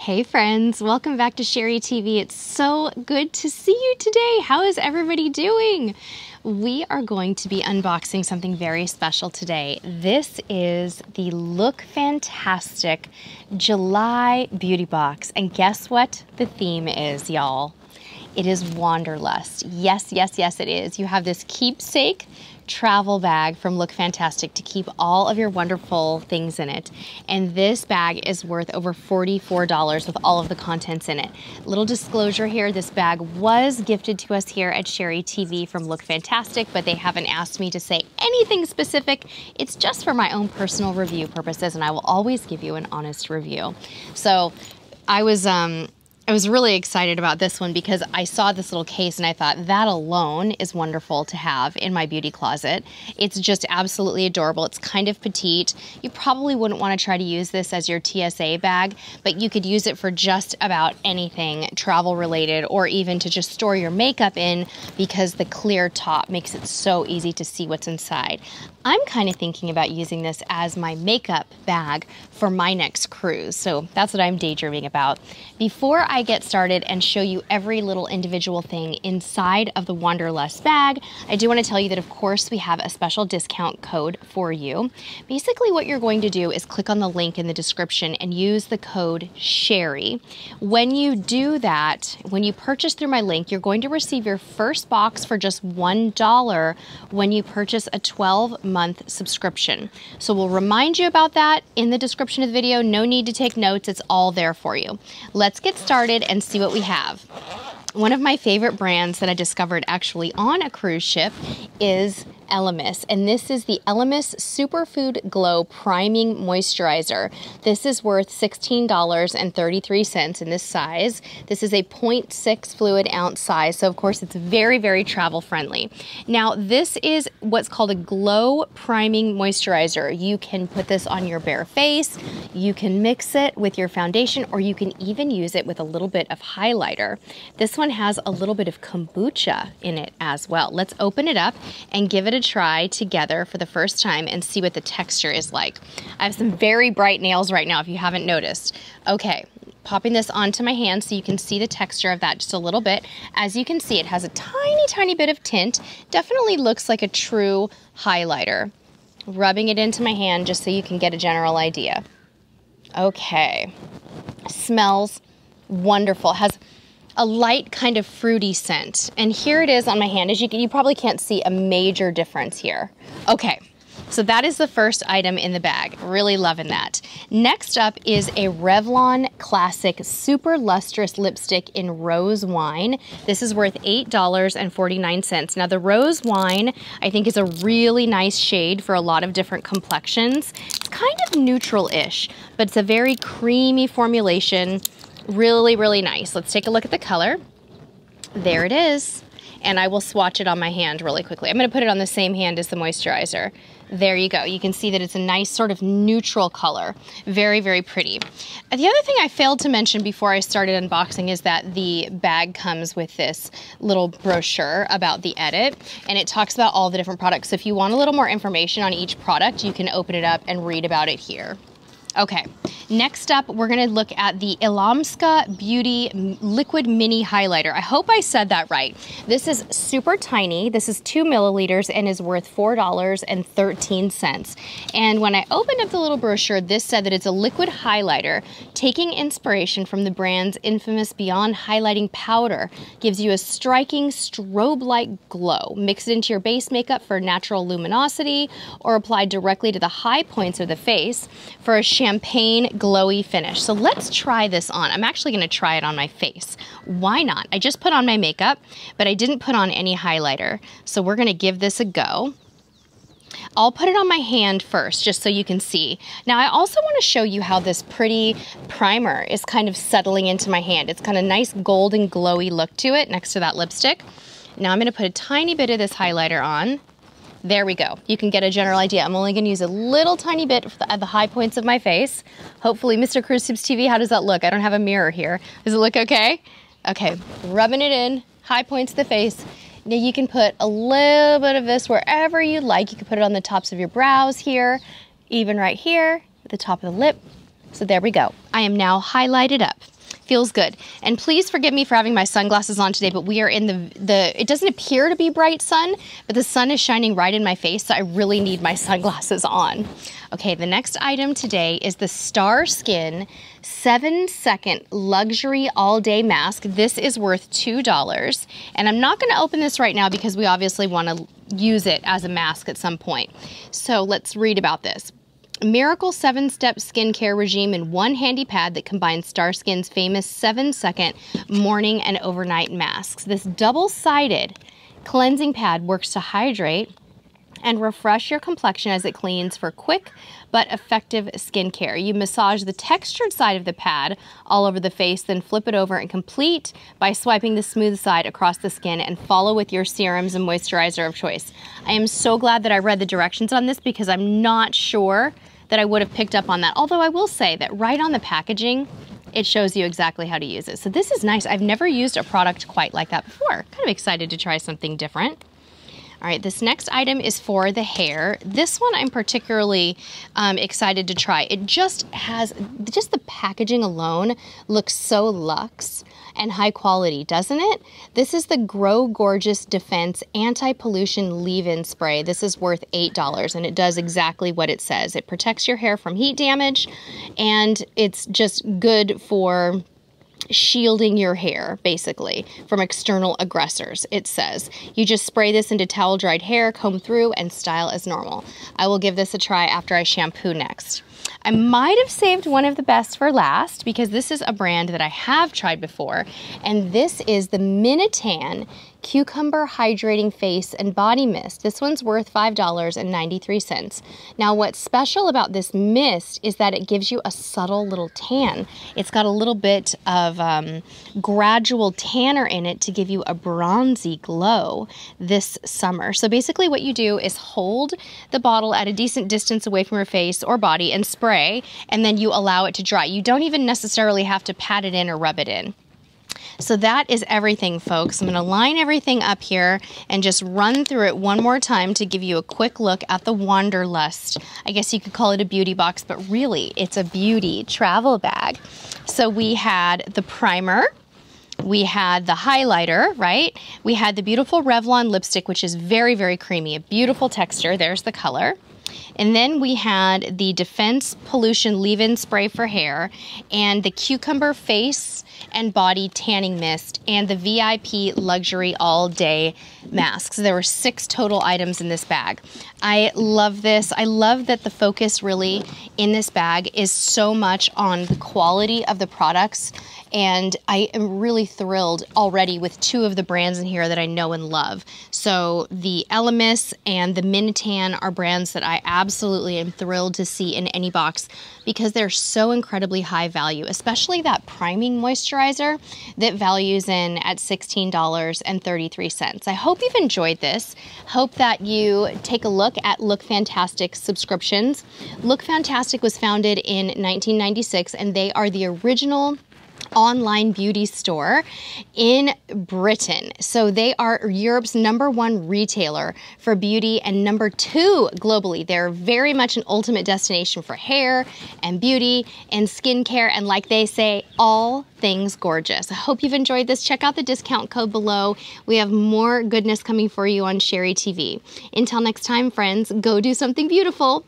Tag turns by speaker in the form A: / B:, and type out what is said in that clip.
A: Hey friends, welcome back to SheriTV. It's so good to see you today. How is everybody doing? We are going to be unboxing something very special today. This is the LookFantastic July beauty box. And guess what the theme is, y'all? It is Wanderlust. Yes, yes, yes, it is. You have this keepsake travel bag from LookFantastic to keep all of your wonderful things in it. And this bag is worth over $44 with all of the contents in it. Little disclosure here, this bag was gifted to us here at SheriTV from LookFantastic, but they haven't asked me to say anything specific. It's just for my own personal review purposes, and I will always give you an honest review. So I was really excited about this one because I saw this little case and I thought that alone is wonderful to have in my beauty closet. It's just absolutely adorable. It's kind of petite. You probably wouldn't want to try to use this as your TSA bag, but you could use it for just about anything travel related or even to just store your makeup in because the clear top makes it so easy to see what's inside. I'm kind of thinking about using this as my makeup bag for my next cruise. So that's what I'm daydreaming about. Before I get started and show you every little individual thing inside of the Wanderlust bag, I do want to tell you that of course we have a special discount code for you. Basically what you're going to do is click on the link in the description and use the code SHERI. When you do that, when you purchase through my link, you're going to receive your first box for just $1 when you purchase a 12-month subscription. So we'll remind you about that in the description of the video. No need to take notes, it's all there for you. Let's get started and see what we have. One of my favorite brands that I discovered actually on a cruise ship is Elemis, and this is the Elemis Superfood Glow Priming Moisturizer. This is worth $16.33 in this size. This is a 0.6 fluid ounce size, so of course it's very, very travel friendly. Now this is what's called a glow priming moisturizer. You can put this on your bare face, you can mix it with your foundation, or you can even use it with a little bit of highlighter. This one has a little bit of kombucha in it as well. Let's open it up and give it a try together for the first time and see what the texture is like. I have some very bright nails right now if you haven't noticed. Okay, popping this onto my hand so you can see the texture of that just a little bit. As you can see, it has a tiny, tiny bit of tint. Definitely looks like a true highlighter. Rubbing it into my hand just so you can get a general idea. Okay, smells wonderful. Has a light kind of fruity scent. And here it is on my hand. As you probably can't see a major difference here. Okay, so that is the first item in the bag. Really loving that. Next up is a Revlon Classic Super Lustrous Lipstick in Rose Wine. This is worth $8.49. Now the Rose Wine, I think, is a really nice shade for a lot of different complexions. It's kind of neutral-ish, but it's a very creamy formulation. Really, really nice. Let's take a look at the color. There it is. And I will swatch it on my hand really quickly. I'm going to put it on the same hand as the moisturizer. There you go. You can see that it's a nice sort of neutral color. Very, very pretty. The other thing I failed to mention before I started unboxing is that the bag comes with this little brochure about the edit, and it talks about all the different products. So if you want a little more information on each product, you can open it up and read about it here. Okay, next up, we're gonna look at the Illamasqua Beauty Liquid Mini Highlighter. I hope I said that right. This is super tiny. This is 2 milliliters and is worth $4.13. And when I opened up the little brochure, this said that it's a liquid highlighter, taking inspiration from the brand's infamous Beyond Highlighting Powder. Gives you a striking strobe-like glow. Mix it into your base makeup for natural luminosity, or apply directly to the high points of the face for a champagne glowy finish. So let's try this on. I'm actually going to try it on my face. Why not? I just put on my makeup, but I didn't put on any highlighter. So we're going to give this a go. I'll put it on my hand first, just so you can see. Now, I also want to show you how this pretty primer is kind of settling into my hand. It's got a nice golden glowy look to it next to that lipstick. Now I'm going to put a tiny bit of this highlighter on. There we go. You can get a general idea. I'm only going to use a little tiny bit at the high points of my face. Hopefully, Mr. Cruise Tips TV, how does that look? I don't have a mirror here. Does it look okay? Okay, rubbing it in, high points of the face. Now you can put a little bit of this wherever you like. You can put it on the tops of your brows here, even right here, at the top of the lip. So there we go. I am now highlighted up. Feels good. And please forgive me for having my sunglasses on today, but we are in it doesn't appear to be bright sun, but the sun is shining right in my face, so I really need my sunglasses on. Okay, the next item today is the Starskin 7-second luxury all-day mask. This is worth $2, and I'm not gonna open this right now because we obviously wanna use it as a mask at some point. So let's read about this. Miracle 7-step skincare regime in one handy pad that combines Starskin's famous 7-second morning and overnight masks. This double-sided cleansing pad works to hydrate and refresh your complexion as it cleans for quick but effective skincare. You massage the textured side of the pad all over the face, then flip it over and complete by swiping the smooth side across the skin and follow with your serums and moisturizer of choice. I am so glad that I read the directions on this because I'm not sure that I would have picked up on that. Although I will say that right on the packaging, it shows you exactly how to use it. So this is nice. I've never used a product quite like that before. Kind of excited to try something different. All right, this next item is for the hair. This one I'm particularly excited to try. It just the packaging alone looks so luxe and high quality, doesn't it? This is the Grow Gorgeous Defense Anti-Pollution Leave-In Spray. This is worth $8, and it does exactly what it says. It protects your hair from heat damage, and it's just good for shielding your hair, basically, from external aggressors, it says. You just spray this into towel-dried hair, comb through, and style as normal. I will give this a try after I shampoo next. I might have saved one of the best for last because this is a brand that I have tried before, and this is the Minitan Cucumber Hydrating Face and Body Mist. This one's worth $5.93. Now, what's special about this mist is that it gives you a subtle little tan. It's got a little bit of gradual tanner in it to give you a bronzy glow this summer. So basically what you do is hold the bottle at a decent distance away from your face or body and spray, and then you allow it to dry. You don't even necessarily have to pat it in or rub it in. So that is everything, folks. I'm going to line everything up here and just run through it one more time to give you a quick look at the Wanderlust. I guess you could call it a beauty box, but really it's a beauty travel bag. So we had the primer. We had the highlighter, right? We had the beautiful Revlon lipstick, which is very, very creamy. A beautiful texture. There's the color. And then we had the Defense Pollution Leave-In Spray for hair, and the Cucumber Face and Body Tanning Mist, and the VIP Luxury All Day Masks. There were 6 total items in this bag. I love this. I love that the focus really in this bag is so much on the quality of the products, and I am really thrilled already with 2 of the brands in here that I know and love. So the Elemis and the Minitan are brands that I absolutely am thrilled to see in any box because they're so incredibly high value, especially that priming moisturizer that values in at $16.33. I hope you've enjoyed this. Hope that you take a look at LookFantastic subscriptions. LookFantastic was founded in 1996, and they are the original online beauty store in Britain. So they are Europe's #1 retailer for beauty and #2 globally. They're very much an ultimate destination for hair and beauty and skincare, and like they say, all things gorgeous. I hope you've enjoyed this. Check out the discount code below. We have more goodness coming for you on SheriTV. Until next time, friends, go do something beautiful.